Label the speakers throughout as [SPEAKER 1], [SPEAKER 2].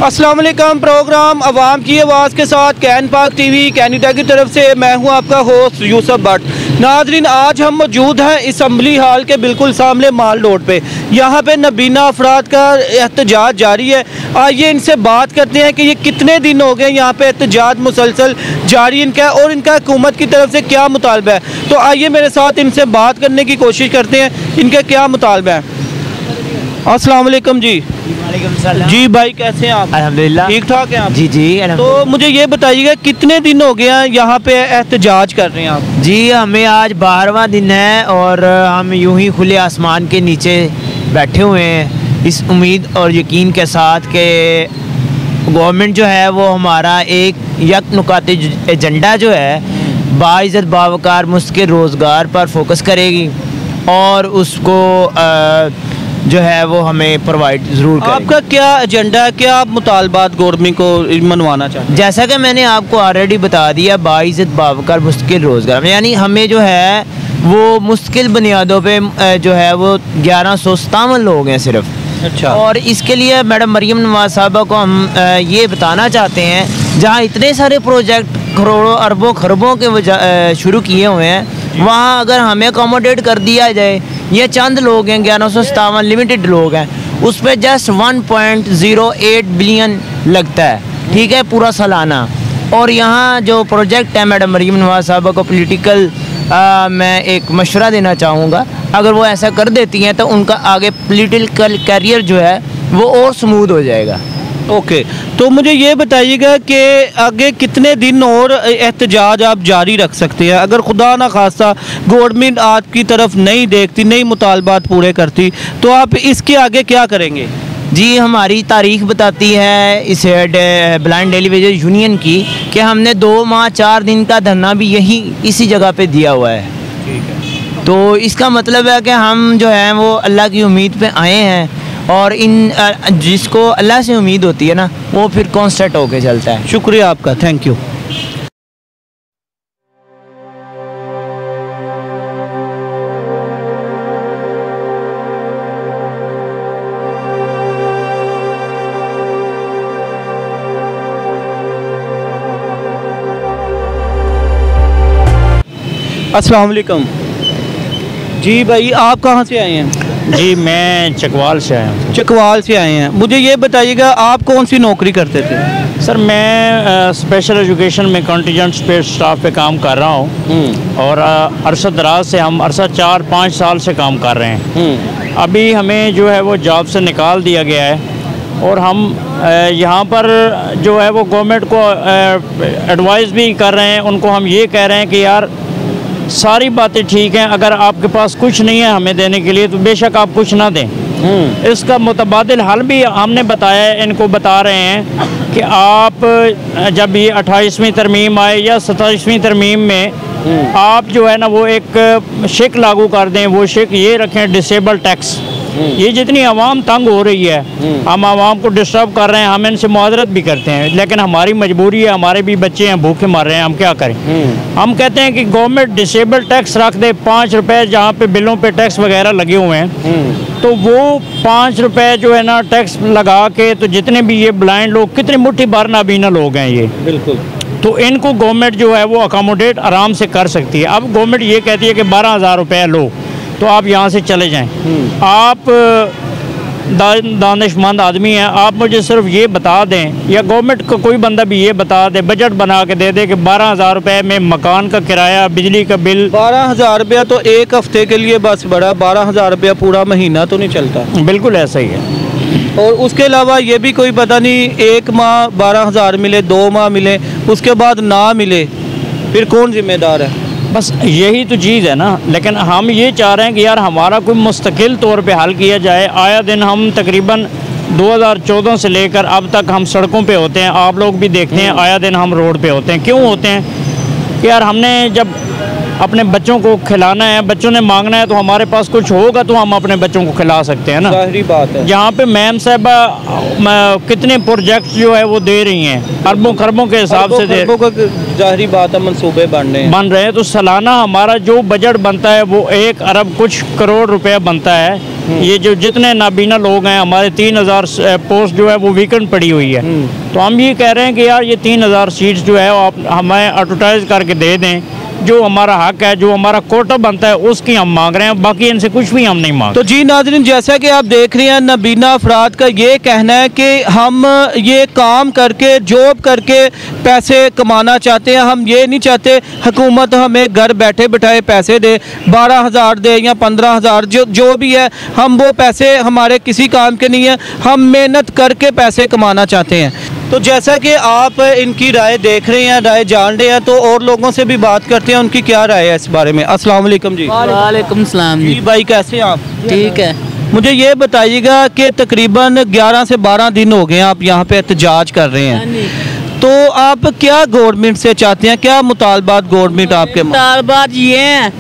[SPEAKER 1] अस्सलाम वालेकुम। प्रोग्राम अवाम की आवाज़ के साथ कैन पाक टीवी कैनेडा की तरफ से मैं हूं आपका होस्ट यूसुफ भट्ट। नाजरीन, आज हम मौजूद हैं असम्बली हाल के बिल्कुल सामने माल रोड पे। यहां पे नबीना अफराद का एहतजाज जारी है। आइए इनसे बात करते हैं कि ये कितने दिन हो गए यहाँ पे एहतजाज मुसलसल जारी इनका है और इनका हुकूमत की तरफ से क्या मुतालबा है। तो आइए मेरे साथ इनसे बात करने की कोशिश करते हैं इनके क्या मुतालबा है। अस्सलाम वालेकुम जी।
[SPEAKER 2] वालेकुम सलाम
[SPEAKER 1] जी भाई, कैसे हैं आप?
[SPEAKER 2] अल्हम्दुलिल्लाह
[SPEAKER 1] ठीक ठाक हैं आप?
[SPEAKER 2] जी जी
[SPEAKER 1] तो मुझे ये बताइएगा कितने दिन हो गया यहाँ पे एहतजाज कर रहे हैं आप?
[SPEAKER 2] जी हमें आज 12वां दिन है और हम यूं ही खुले आसमान के नीचे बैठे हुए हैं इस उम्मीद और यकीन के साथ कि गवर्नमेंट जो है वो हमारा एक यकनुकाती एजेंडा जो है बाइज़्ज़त बावकार मुस्तकिल रोज़गार पर फोकस करेगी और उसको जो है वो हमें प्रोवाइड ज़रूर करेगी।
[SPEAKER 1] आपका क्या एजेंडा है, क्या आप मुतालबात गवर्नमेंट को मनवाना चाहते हैं?
[SPEAKER 2] जैसा कि मैंने आपको ऑलरेडी बता दिया, बाइज़्ज़त बावकार मुस्तकिल रोज़गार, यानी हमें जो है वो मुश्किल बुनियादों पे जो है वो 1157 लोग हैं सिर्फ।
[SPEAKER 1] अच्छा।
[SPEAKER 2] और इसके लिए मैडम मरियम नवाज साहबा को हम ये बताना चाहते हैं, जहाँ इतने सारे प्रोजेक्ट करोड़ों अरबों खरबों के शुरू किए हुए हैं, वहाँ अगर हमें अकोमोडेट कर दिया जाए, ये चंद लोग हैं 1157 लिमिटेड लोग हैं, उस पर जस्ट 1.08 बिलियन लगता है, ठीक है, पूरा सालाना। और यहाँ जो प्रोजेक्ट है मैडम मरियम नवाज साहबा को पॉलिटिकल मैं एक मशवरा देना चाहूँगा, अगर वो ऐसा कर देती हैं तो उनका आगे पॉलिटिकल कैरियर जो है वो और स्मूथ हो जाएगा।
[SPEAKER 1] ओके, तो मुझे ये बताइएगा कि आगे कितने दिन और एहतजाज आप जारी रख सकते हैं? अगर खुदा ना खास्ता गवर्नमेंट आपकी तरफ नहीं देखती, नहीं मुतालबात पूरे करती, तो आप इसके आगे क्या करेंगे?
[SPEAKER 2] जी हमारी तारीख बताती है इस ब्लाइंड डेली वेजेस यूनियन की कि हमने 2 माह 4 दिन का धरना भी यही इसी जगह पे दिया हुआ है।
[SPEAKER 1] ठीक है।
[SPEAKER 2] तो इसका मतलब है कि हम जो है वो अल्लाह की उम्मीद पे आए हैं और इन जिसको अल्लाह से उम्मीद होती है ना, वो फिर कॉन्स्टेंट होके चलता है।
[SPEAKER 1] शुक्रिया आपका, थैंक यू। अस्सलाम वालेकुम। जी भाई, आप कहाँ से आए हैं?
[SPEAKER 3] जी मैं चकवाल से आया हूँ।
[SPEAKER 1] चकवाल से आए हैं। मुझे ये बताइएगा आप कौन सी नौकरी करते थे?
[SPEAKER 3] सर मैं स्पेशल एजुकेशन में कंटीजेंट स्पेस स्टाफ पे काम कर रहा हूँ और अरसा दराज से हम 4-5 साल से काम कर रहे हैं। अभी हमें जो है वो जॉब से निकाल दिया गया है और हम यहाँ पर जो है वो गवर्नमेंट को एडवाइस भी कर रहे हैं। उनको हम ये कह रहे हैं कि यार सारी बातें ठीक हैं, अगर आपके पास कुछ नहीं है हमें देने के लिए तो बेशक आप कुछ ना दें। इसका मुतबादिल हल भी हमने बताया है, इनको बता रहे हैं कि आप जब ये 28वीं तरमीम आए या 27वीं तरमीम में आप जो है ना वो एक शिक लागू कर दें। वो शिक ये रखें, डिसेबल टैक्स। ये जितनी आवाम तंग हो रही है, हम आवाम को डिस्टर्ब कर रहे हैं, हम इनसे मुआवजत भी करते हैं, लेकिन हमारी मजबूरी है, हमारे भी बच्चे हैं भूखे मर रहे हैं, हम क्या करें। हम कहते हैं कि गवर्नमेंट डिसेबल टैक्स रख दे 5 रुपए, जहाँ पे बिलों पे टैक्स वगैरह लगे हुए हैं, तो वो 5 रुपए जो है ना टैक्स लगा के, तो जितने भी ये ब्लाइंड लोग, कितने मुट्ठी भर नाबीना लोग हैं ये, बिल्कुल, तो इनको गवर्नमेंट जो है वो अकोमोडेट आराम से कर सकती है। अब गवर्नमेंट ये कहती है कि 12,000 रुपये लो तो आप यहाँ से चले जाएं। आप दानिशमंद आदमी हैं, आप मुझे सिर्फ ये बता दें, या गवर्नमेंट को कोई बंदा भी ये बता दे, बजट बना के दे दे कि 12,000 रुपये में मकान का किराया, बिजली का बिल।
[SPEAKER 1] 12,000 रुपया तो एक हफ्ते के लिए बस बड़ा, 12,000 रुपया पूरा महीना तो नहीं चलता।
[SPEAKER 3] बिल्कुल ऐसा ही है।
[SPEAKER 1] और उसके अलावा ये भी कोई पता नहीं, 1 माह 12,000 मिले, 2 माह मिले, उसके बाद ना मिले, फिर कौन जिम्मेदार है?
[SPEAKER 3] बस यही तो चीज़ है ना। लेकिन हम ये चाह रहे हैं कि यार हमारा कोई मुस्तकिल तौर पे हल किया जाए। आया दिन हम तकरीबन 2014 से लेकर अब तक हम सड़कों पे होते हैं, आप लोग भी देखते हैं, आया दिन हम रोड पे होते हैं। क्यों होते हैं कि यार हमने जब अपने बच्चों को खिलाना है, बच्चों ने मांगना है, तो हमारे पास कुछ होगा तो हम अपने बच्चों को खिला सकते हैं ना।
[SPEAKER 1] जाहिर बात है।
[SPEAKER 3] यहाँ पे मैम साहबा कितने प्रोजेक्ट जो है वो दे रही हैं, अरबों खरबों के हिसाब से दे,
[SPEAKER 1] जाहिर बात है, मंसूबे बन रहे हैं।
[SPEAKER 3] तो सालाना हमारा जो बजट बनता है वो 1 अरब कुछ करोड़ रुपया बनता है। ये जो जितने नाबीना लोग हैं, हमारे 3000 पोस्ट जो है वो वीकेंड पड़ी हुई है। तो हम ये कह रहे हैं कि यार ये 3000 सीट्स जो है आप हमें एडवर्टाइज करके दे दें, जो हमारा हक है, जो हमारा कोटा बनता है उसकी हम मांग रहे हैं, बाकी इनसे कुछ भी हम नहीं मांग।
[SPEAKER 1] तो जी नाज़रीन, जैसा कि आप देख रहे हैं, नबीना अफराद का ये कहना है कि हम ये काम करके, जॉब करके पैसे कमाना चाहते हैं। हम ये नहीं चाहते हुकूमत हमें घर बैठे बिठाए पैसे दे, 12,000 दे या 15,000, जो भी है, हम वो पैसे हमारे किसी काम के नहीं है। हम मेहनत करके पैसे कमाना चाहते हैं। तो जैसा कि आप इनकी राय देख रहे हैं, राय जान रहे हैं, तो और लोगों से भी बात करते हैं, उनकी क्या राय है इस बारे में। अस्सलाम वालेकुम जी।
[SPEAKER 2] वालेकुम सलाम
[SPEAKER 1] जी भाई, कैसे हैं आप?
[SPEAKER 2] ठीक है।
[SPEAKER 1] मुझे ये बताइएगा कि तकरीबन 11 से 12 दिन हो गए आप यहाँ पे एहतजाज कर रहे हैं, तो आप क्या गवर्नमेंट से चाहते हैं, क्या मुतालबात गवर्नमेंट आपके?
[SPEAKER 2] मुतालबात ये हैं,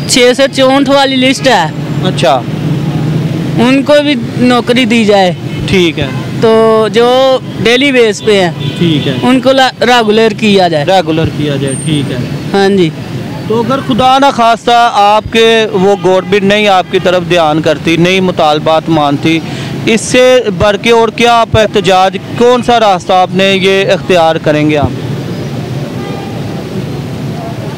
[SPEAKER 2] 6 से 64 वाली लिस्ट है,
[SPEAKER 1] अच्छा,
[SPEAKER 2] उनको भी नौकरी दी जाए।
[SPEAKER 1] ठीक है।
[SPEAKER 2] तो जो डेली बेस पे है,
[SPEAKER 1] ठीक है,
[SPEAKER 2] उनको रेगुलर किया जाए।
[SPEAKER 1] रेगुलर किया जाए, ठीक है।
[SPEAKER 2] हाँ जी।
[SPEAKER 1] तो अगर खुदा ना खास्ता आपके वो गवर्नमेंट नहीं आपकी तरफ ध्यान करती, नहीं मुतालबात मानती, इससे बढ़ के और क्या आप एहतजाज, कौन सा रास्ता आपने ये इख्तियार करेंगे आप?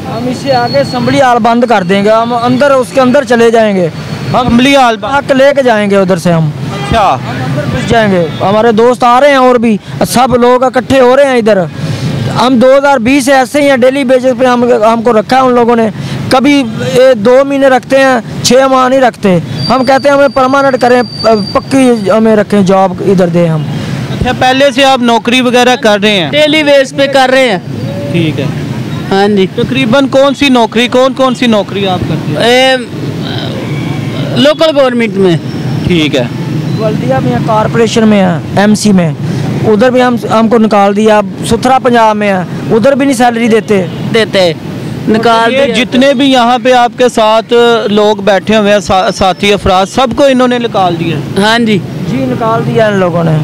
[SPEAKER 4] हम इससे आगे असम्बली हाल बंद कर देंगे, हम अंदर उसके अंदर चले जाएंगे, हम
[SPEAKER 1] असम्बली हाल
[SPEAKER 4] हक लेके जाएंगे उधर से हम।
[SPEAKER 1] अच्छा,
[SPEAKER 4] घुस जाएंगे, हमारे दोस्त आ रहे हैं और भी सब लोग इकट्ठे हो रहे हैं इधर। हम 2020 से ऐसे ही हैं, डेली बेसिस पे हमको रखा है उन लोगों ने। कभी 2 महीने रखते हैं, 6 माह नहीं रखते। हम कहते हैं हमें परमानेंट करें, पक्की हमें रखें, जॉब इधर दें हम।
[SPEAKER 1] अच्छा, पहले से आप नौकरी वगैरह कर रहे हैं?
[SPEAKER 2] डेली बेस पे कर रहे हैं।
[SPEAKER 1] ठीक है।
[SPEAKER 2] हाँ जी।
[SPEAKER 1] तकरीबन कौन सी नौकरी, कौन सी नौकरी आप करते हैं?
[SPEAKER 2] लोकल गवर्नमेंट में।
[SPEAKER 1] ठीक है।
[SPEAKER 4] बल्दिया में, कॉरपोरेशन में है, MC में, उधर भी हमको निकाल दिया। सुथरा पंजाब में है, उधर भी नहीं सैलरी देते निकाल
[SPEAKER 1] ये जितने भी यहाँ पे आपके साथ लोग बैठे हुए हैं, साथी अफराद, सबको इन्होंने निकाल दिया?
[SPEAKER 2] हाँ जी
[SPEAKER 4] जी, निकाल दिया इन लोगों ने।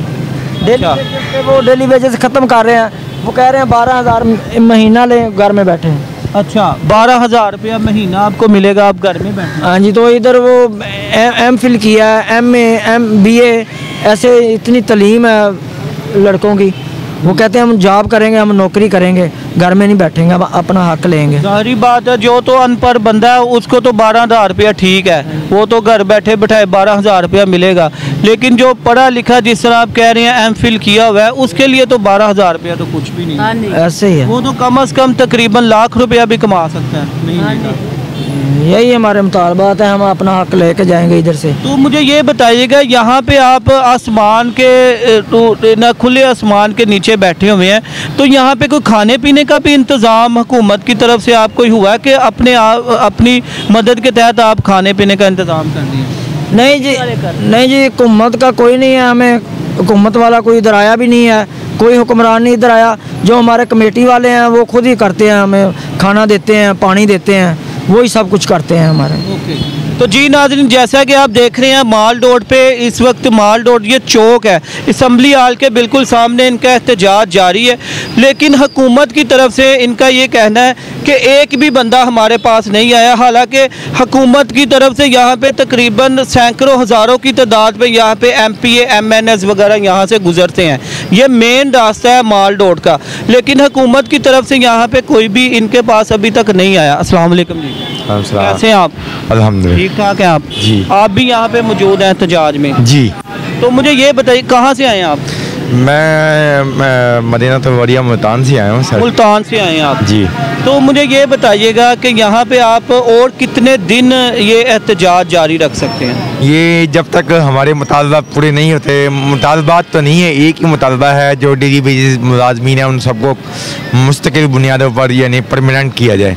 [SPEAKER 4] डेली वेजेस पे वो डेली वेजेस ख़त्म कर रहे हैं। वो कह रहे हैं 12,000 महीना लें, घर में बैठे हैं।
[SPEAKER 1] अच्छा, 12,000 रुपया महीना आपको मिलेगा, आप घर में बैठे?
[SPEAKER 4] हाँ जी। तो इधर वो MPhil किया है, MA MBA, ऐसे इतनी तालीम है लड़कों की। वो कहते हैं हम जॉब करेंगे, हम नौकरी करेंगे, घर में नहीं बैठेंगे, हम अपना हक लेंगे।
[SPEAKER 1] सारी बात है, जो तो अनपढ़ बंदा है उसको तो 12,000 रुपया ठीक है, वो तो घर बैठे बैठाए 12,000 रुपया मिलेगा। लेकिन जो पढ़ा लिखा, जिस तरह आप कह रहे हैं MPhil किया हुआ है, उसके लिए तो 12,000 रुपया तो कुछ भी नहीं।
[SPEAKER 4] ऐसे ही है,
[SPEAKER 1] वो तो कम से कम तकरीबन लाख रुपया भी कमा सकता है महीने का।
[SPEAKER 4] यही हमारे मुतालबात है, हम अपना हक लेके जाएंगे इधर से।
[SPEAKER 1] तो मुझे ये बताइएगा, यहाँ पे आप आसमान के ना खुले आसमान के नीचे बैठे हुए हैं, तो यहाँ पे कोई खाने पीने का भी इंतज़ाम हुकूमत की तरफ से आपको हुआ है कि अपनी मदद के तहत आप खाने पीने का इंतज़ाम कर दिए?
[SPEAKER 4] नहीं जी, नहीं जी, हुकूमत का कोई नहीं है, हमें हुकूमत वाला कोई इधर आया भी नहीं है, कोई हुक्मरान नहीं इधर आया। जो हमारे कमेटी वाले हैं वो खुद ही करते हैं, हमें खाना देते हैं, पानी देते हैं, वही सब कुछ करते हैं हमारे।
[SPEAKER 1] तो जी नाज़रीन, जैसा कि आप देख रहे हैं, माल रोड पे इस वक्त माल रोड ये चौक है, असम्बली हाल के बिल्कुल सामने इनका एहतजाज जारी है। लेकिन हुकूमत की तरफ से इनका ये कहना है कि एक भी बंदा हमारे पास नहीं आया। हालांकि हुकूमत की तरफ से यहाँ पे तकरीबन सैकड़ों हज़ारों की तादाद पे यहाँ पे MPA MNS वगैरह यहाँ से गुजरते हैं। ये मेन रास्ता है माल रोड का, लेकिन हुकूमत की तरफ से यहाँ पे कोई भी इनके पास अभी तक नहीं आया। अस्सलाम वालेकुम जी, कैसे हैं आप?
[SPEAKER 5] अल्हम्दुलिल्लाह
[SPEAKER 1] ठीक ठाक हैं आप?
[SPEAKER 5] जी।
[SPEAKER 1] आप भी यहाँ पे मौजूद हैं एहतजाज में?
[SPEAKER 5] जी।
[SPEAKER 1] तो मुझे ये बताइए, कहाँ से आए हैं आप?
[SPEAKER 5] मैं मदीना तवारिया मुल्तान से आया हूँ सर।
[SPEAKER 1] मुल्तान से आए हैं आप?
[SPEAKER 5] जी।
[SPEAKER 1] तो मुझे ये बताइएगा कि यहाँ पे आप और कितने दिन ये एहतजाज जारी रख सकते हैं?
[SPEAKER 5] ये जब तक हमारे मुतालबात पूरे नहीं होते। मुतालबात तो नहीं है, एक ही मुतालबा है, जो डेली बेसिस मुलाजमीन है उन सबको मुस्तकिल बुनियादों पर यानी परमानेंट किया जाए।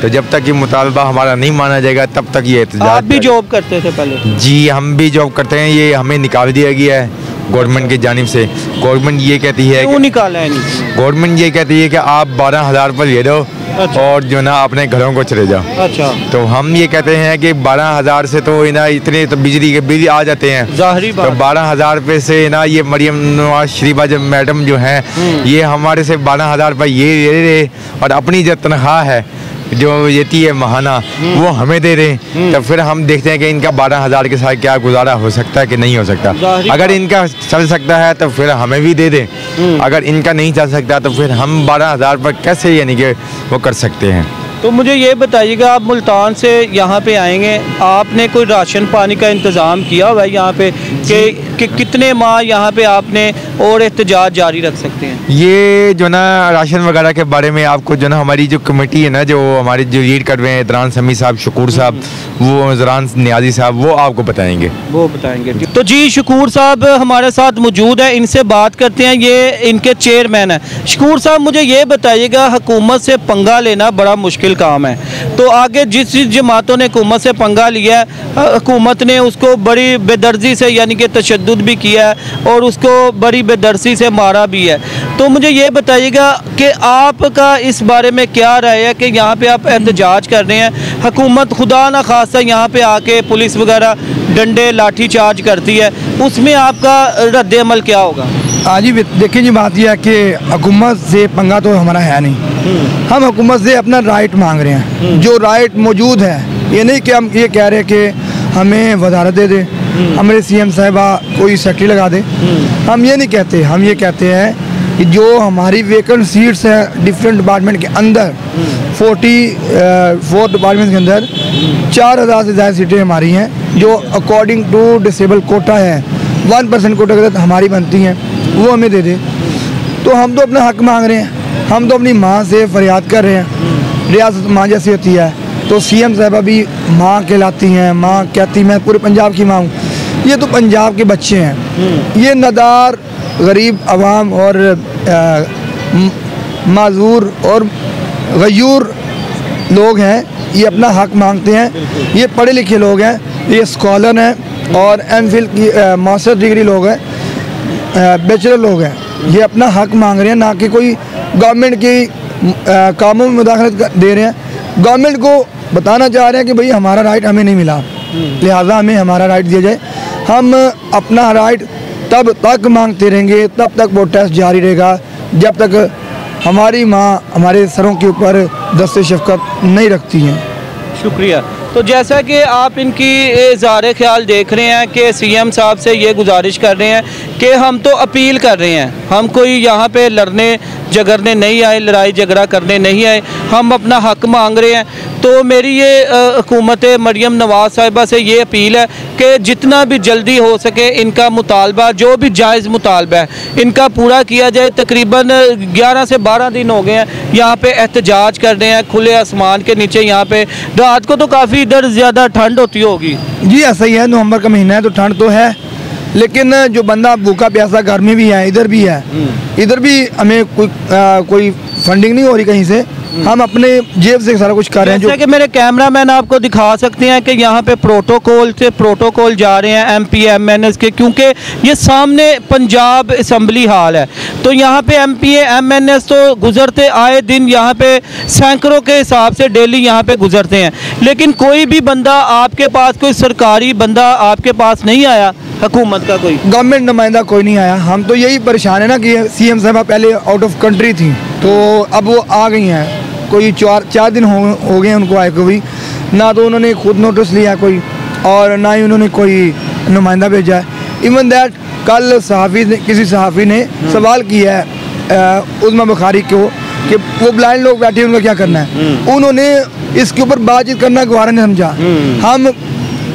[SPEAKER 5] तो जब तक ये मुतालबा हमारा नहीं माना जाएगा तब तक ये एहतजाज।
[SPEAKER 1] आप भी जॉब करते थे पहले?
[SPEAKER 5] जी, हम भी जॉब करते हैं। ये हमें निकाल दिया गया है गवर्नमेंट की जानिब से। गवर्नमेंट ये कहती है,
[SPEAKER 1] क्यों निकाला है?
[SPEAKER 5] गवर्नमेंट ये कहती है कि आप 12,000 पर ले दो
[SPEAKER 1] अच्छा।
[SPEAKER 5] और जो ना अपने घरों को चले जाओ।
[SPEAKER 1] अच्छा,
[SPEAKER 5] तो हम ये कहते हैं कि 12,000 से तो ना इतने तो बिजली के बिल आ जाते हैं,
[SPEAKER 1] जाहिर
[SPEAKER 5] तो
[SPEAKER 1] बात।
[SPEAKER 5] 12,000 रुपये से ना ये मरियम नवाज शरीफा जब मैडम जो हैं ये हमारे से 12,000 रुपये ये ले रहे और अपनी जो तनख्वाह है जो येती है महाना वो हमें दे रहे, तो फिर हम देखते हैं कि इनका 12,000 के साथ क्या गुजारा हो सकता है कि नहीं हो सकता। अगर इनका चल सकता है तो फिर हमें भी दे दें, अगर इनका नहीं चल सकता तो फिर हम 12,000 पर कैसे यानी कि वो कर सकते हैं।
[SPEAKER 1] तो मुझे ये बताइएगा, आप मुल्तान से यहाँ पे आएंगे, आपने कोई राशन पानी का इंतज़ाम किया हुआ है यहाँ पे कि कितने माह यहाँ पे आपने और एहतजाज जारी रख सकते हैं?
[SPEAKER 5] ये जो ना राशन वगैरह के बारे में आपको जो ना हमारी जो कमेटी है ना, जो हमारी जो लीड कर रहे हैं इदरान समी साहब, शकूर साहब, वो इदरान नियाजी साहब, वो आपको बताएंगे।
[SPEAKER 1] वो बताएंगे। तो जी शकूर साहब हमारे साथ मौजूद है, इनसे बात करते हैं। ये इनके चेयरमैन हैं। शकूर साहब मुझे ये बताइएगा, हुकूमत से पंगा लेना बड़ा मुश्किल काम है, तो आगे जिस जमातों ने हुकूमत से पंगा लिया है, हुकूमत ने उसको बड़ी बेदर्दी से यानी कि तशद्दुद भी किया है और उसको बड़ी बेदर्दी से मारा भी है। तो मुझे ये बताइएगा कि आपका इस बारे में क्या राय है कि यहाँ पे आप एहतजाज कर रहे हैं, हुकूमत खुदा न खास्ता यहाँ पे आके पुलिस वगैरह डंडे लाठी चार्ज करती है, उसमें आपका रद्द अमल क्या होगा?
[SPEAKER 6] हाँ जी, देखिए जी, बात यह है कि हुकूमत से पंगा तो हमारा है नहीं। हम हुकूमत से अपना राइट मांग रहे हैं, जो राइट मौजूद है। ये नहीं कि हम ये कह रहे हैं कि हमें वजारत दे दे, हमारे CM साहिबा कोई सेक्रेटरी लगा दे, हम ये नहीं कहते। हम ये कहते हैं कि जो हमारी वेकेंट सीट्स हैं डिफरेंट डिपार्टमेंट के अंदर, 44 डिपार्टमेंट के अंदर 4,000 से ज़्यादा सीटें हमारी हैं, जो अकॉर्डिंग टू डिसेबल कोटा है, 1% कोटा के तहत हमारी बनती हैं, वो हमें दे दे। तो हम तो अपना हक मांग रहे हैं, हम तो अपनी माँ से फरियाद कर रहे हैं। रियासत माँ जैसी होती है, तो CM साहबा भी माँ कहलाती हैं, माँ कहती मैं पूरे पंजाब की माँ हूँ। ये तो पंजाब के बच्चे हैं, ये नादार गरीब आवाम और माजूर और गयूर लोग हैं, ये अपना हक मांगते हैं। ये पढ़े लिखे लोग हैं, ये स्कॉलर हैं और MPhil की मास्टर डिग्री लोग हैं, बैचलर लोग हैं। ये अपना हक मांग रहे हैं, ना कि कोई गवर्नमेंट की कामों में मुदाखलत दे रहे हैं। गवर्नमेंट को बताना चाह रहे हैं कि भाई हमारा राइट हमें नहीं मिला, लिहाजा हमें हमारा राइट दिया जाए। हम अपना राइट तब तक मांगते रहेंगे, तब तक प्रोटेस्ट जारी रहेगा, जब तक हमारी माँ हमारे सरों के ऊपर दस्ते शफ़क़त नहीं रखती हैं।
[SPEAKER 1] शुक्रिया। तो जैसा कि आप इनकी इज़हार ख्याल देख रहे हैं कि CM साहब से ये गुजारिश कर रहे हैं कि हम तो अपील कर रहे हैं, हम कोई यहाँ पे लड़ने झगड़ने नहीं आए, लड़ाई झगड़ा करने नहीं आए, हम अपना हक मांग रहे हैं। तो मेरी ये हुकूमत मरियम नवाज़ साहिबा से ये अपील है कि जितना भी जल्दी हो सके इनका मुतालबा, जो भी जायज़ मुतालबा है, इनका पूरा किया जाए। तकरीबन 11 से 12 दिन हो गए हैं यहाँ पे एहतजाज कर रहे हैं खुले आसमान के नीचे। यहाँ पे रात को तो काफ़ी इधर ज़्यादा ठंड होती होगी।
[SPEAKER 6] जी ऐसा ही है, नवंबर का महीना है तो ठंड तो है, लेकिन जो बंदा भूखा प्यासा गर्मी भी है, इधर भी है, इधर भी हमें कोई फंडिंग नहीं हो रही कहीं से, हम अपने जेब से सारा कुछ कर रहे हैं।
[SPEAKER 1] जैसे कि मेरे कैमरामैन आपको दिखा सकते हैं कि यहाँ पे प्रोटोकॉल से प्रोटोकॉल जा रहे हैं MP MNS के, क्योंकि ये सामने पंजाब असम्बली हाल है, तो यहाँ पे MP MNS तो गुजरते आए दिन, यहाँ पे सैकड़ों के हिसाब से डेली यहाँ पे गुजरते हैं, लेकिन कोई भी बंदा आपके पास, कोई सरकारी बंदा आपके पास नहीं आया, हुकूमत का कोई
[SPEAKER 6] गवर्नमेंट नुमाइंदा कोई नहीं आया। हम तो यही परेशान है ना कि CM साहबा पहले आउट ऑफ कंट्री थी, तो अब वो आ गई हैं, कोई 4 दिन हो गए उनको आए को भी, ना तो उन्होंने खुद नोटिस लिया कोई, और ना ही उन्होंने कोई नुमाइंदा भेजा है। इवन दैट कल किसी सहाफ़ी ने सवाल किया है उज़मा बुखारी को कि वो ब्लाइंड लोग बैठे उनका क्या करना है, उन्होंने इसके ऊपर बातचीत करना गवारा नहीं समझा। हम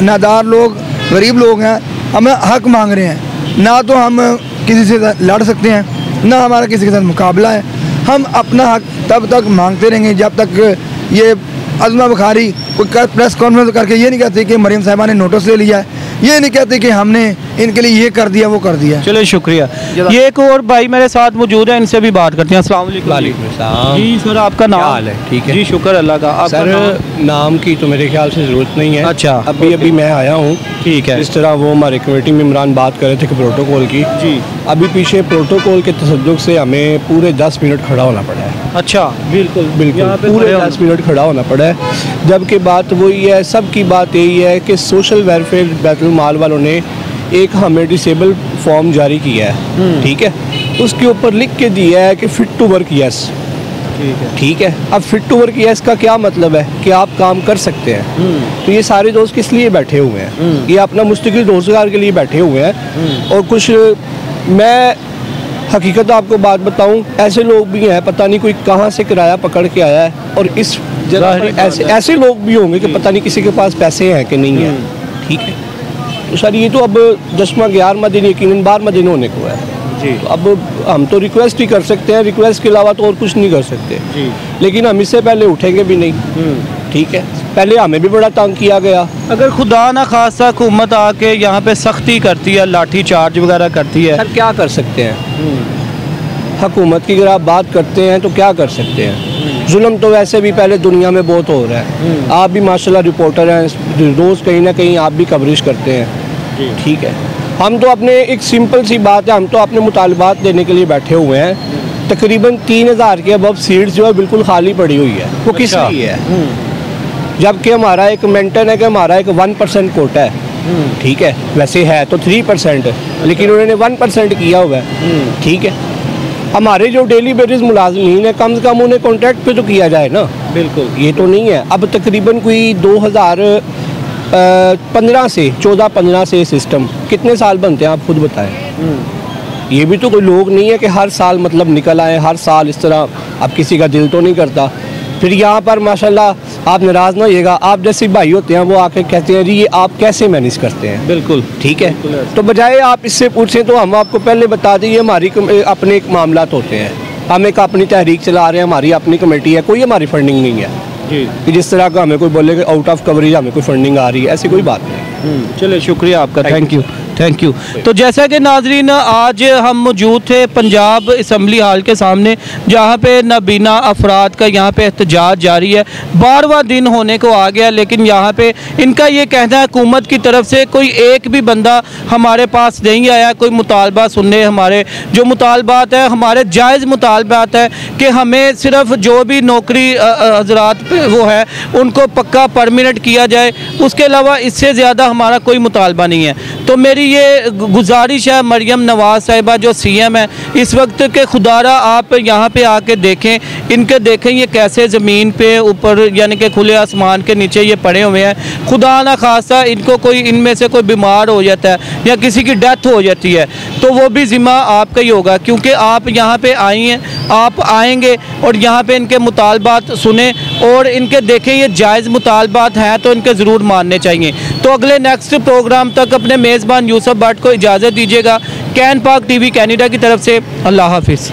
[SPEAKER 6] नादार लोग, गरीब लोग हैं, हमें हक मांग रहे हैं, ना तो हम किसी से लड़ सकते हैं, ना हमारा किसी के साथ मुकाबला है। हम अपना हक तब तक मांगते रहेंगे जब तक ये उज़मा बुखारी कोई प्रेस कॉन्फ्रेंस करके ये नहीं कहते कि मरियम साहिबा ने नोटिस ले लिया है, ये नहीं कहते कि हमने इनके लिए ये कर दिया वो कर दिया।
[SPEAKER 1] चलो शुक्रिया। ये एक और भाई मेरे साथ मौजूद है, इनसे भी बात करते हैं। अस्सलाम वालेकुम जी सर, आपका नाम?
[SPEAKER 7] हाल है? ठीक है
[SPEAKER 1] जी, शुक्र अल्लाह का।
[SPEAKER 7] सर नाम की तो मेरे ख्याल से ज़रूरत नहीं है।
[SPEAKER 1] अच्छा,
[SPEAKER 7] अभी मैं आया हूँ।
[SPEAKER 1] ठीक है।
[SPEAKER 7] इस तरह वो हमारे कमेटी मेंबरान बात कर रहे थे कि प्रोटोकॉल की, जी अभी पीछे प्रोटोकॉल के तसद्दुक से हमें पूरे 10 मिनट खड़ा होना पड़ा है।
[SPEAKER 1] अच्छा, बिल्कुल
[SPEAKER 7] बिल्कुल पूरे 10 मिनट खड़ा होना पड़ा है। जबकि बात वही है, सबकी बात यही है कि सोशल वेलफेयर बैतुल माल वालों ने एक हमें डिसेबल फॉर्म जारी किया है, ठीक है, उसके ऊपर लिख के दिया है कि फिट टू वर्क यस, ठीक है। अब फिट टू वर्क यस का क्या मतलब है कि आप काम कर सकते हैं। तो ये सारे दोस्त किस लिए बैठे हुए हैं? ये अपना मुस्तकिल रोजगार के लिए बैठे हुए हैं। और कुछ मैं हकीकत आपको बात बताऊं, ऐसे लोग भी हैं, पता नहीं कोई कहाँ से किराया पकड़ के आया है, और इस जगह पर ऐसे लोग भी होंगे कि पता नहीं किसी के पास पैसे हैं कि नहीं है, ठीक है। तो सर ये तो अब 10वां 11वां दिन यकीनन 12वां दिन होने को है जी। तो अब हम तो रिक्वेस्ट ही कर सकते हैं, रिक्वेस्ट के अलावा तो और कुछ नहीं कर सकते जी। लेकिन हम इससे पहले उठेंगे भी नहीं, ठीक है। पहले हमें भी बड़ा तंग किया गया।
[SPEAKER 1] अगर खुदा ना खासा हुकूमत आके यहाँ पे सख्ती करती है, लाठी चार्ज वगैरह करती है,
[SPEAKER 7] सर क्या कर सकते हैं? हुकूमत की अगर आप बात करते हैं तो क्या कर सकते हैं? जुल्म तो वैसे भी पहले दुनिया में बहुत हो रहा है। आप भी माशाल्लाह रिपोर्टर हैं, रोज़ कहीं ना कहीं आप भी कवरेज करते हैं, ठीक है। हम तो अपने एक सिंपल सी बात है, हम तो अपने मुतालबात देने के लिए बैठे हुए हैं। तकरीबन 3000 के अब सीट्स जो है बिल्कुल खाली पड़ी हुई है। वो किस लिए है? जबकि हमारा एक मेंटेन है कि हमारा एक 1% कोटा है, ठीक है। वैसे है तो 3%, लेकिन उन्होंने 1% किया हुआ है, ठीक है। हमारे जो डेली बेसिस मुलाजमीन है, कम से कम उन्हें कॉन्ट्रैक्ट पे तो किया जाए ना। बिल्कुल, ये तो नहीं है। अब तकरीबन कोई 2015 से 14-15 से सिस्टम कितने साल बनते हैं आप खुद बताएं। ये भी तो कोई लोग नहीं है कि हर साल मतलब निकल आए, हर साल इस तरह। अब किसी का दिल तो नहीं करता। फिर यहाँ पर माशाल्लाह आप नाराज़ ना होइएगा, आप जैसे भाई होते हैं वो आके कहते हैं जी ये आप कैसे मैनेज करते हैं। बिल्कुल ठीक है। तो बजाय आप इससे पूछें तो हम आपको पहले बता दें, ये हमारी अपने एक मामलात होते हैं। हम एक अपनी तहरीक चला रहे हैं, हमारी अपनी कमेटी है, कोई हमारी फंडिंग नहीं है कि जिस तरह का हमें कोई बोले कि आउट ऑफ कवरेज हमें कोई फंडिंग आ रही है, ऐसी कोई बात नहीं।
[SPEAKER 1] चलिए शुक्रिया आपका, थैंक यू। तो जैसा कि नाजरीन आज हम मौजूद थे पंजाब असम्बली हाल के सामने, जहाँ पे नाबीना अफराद का यहाँ पे एहतजाज जारी है। 12वां दिन होने को आ गया, लेकिन यहाँ पे इनका ये कहना है हुकूमत की तरफ से कोई एक भी बंदा हमारे पास नहीं आया कोई मुतालबा सुनने। हमारे जो मुतालबात है, हमारे जायज़ मुतालबात है कि हमें सिर्फ जो भी नौकरी हजरात पे वो है उनको पक्का परमानेंट किया जाए, उसके अलावा इससे ज़्यादा हमारा कोई मुतालबा नहीं है। तो मेरी ये गुजारिश है मरियम नवाज़ साहिबा जो सीएम है इस वक्त के, खुदारा आप यहाँ पे आके देखें, इनके देखें ये कैसे ज़मीन पे ऊपर यानी कि खुले आसमान के नीचे ये पड़े हुए हैं। खुदा ना खासा इनको कोई इनमें से कोई बीमार हो जाता है या किसी की डेथ हो जाती है तो वो भी ज़िम्मा आपका ही होगा, क्योंकि आप यहाँ पे आई हैं, आप आएंगे और यहाँ पे इनके मुतालबात सुने और इनके देखें ये जायज़ मुतालबात हैं तो इनके ज़रूर मानने चाहिए। तो अगले नेक्स्ट प्रोग्राम तक अपने मेज़बान यूसुफ भट्ट को इजाज़त दीजिएगा। कैन पाक टीवी कैनेडा की तरफ से अल्लाह हाफिज़।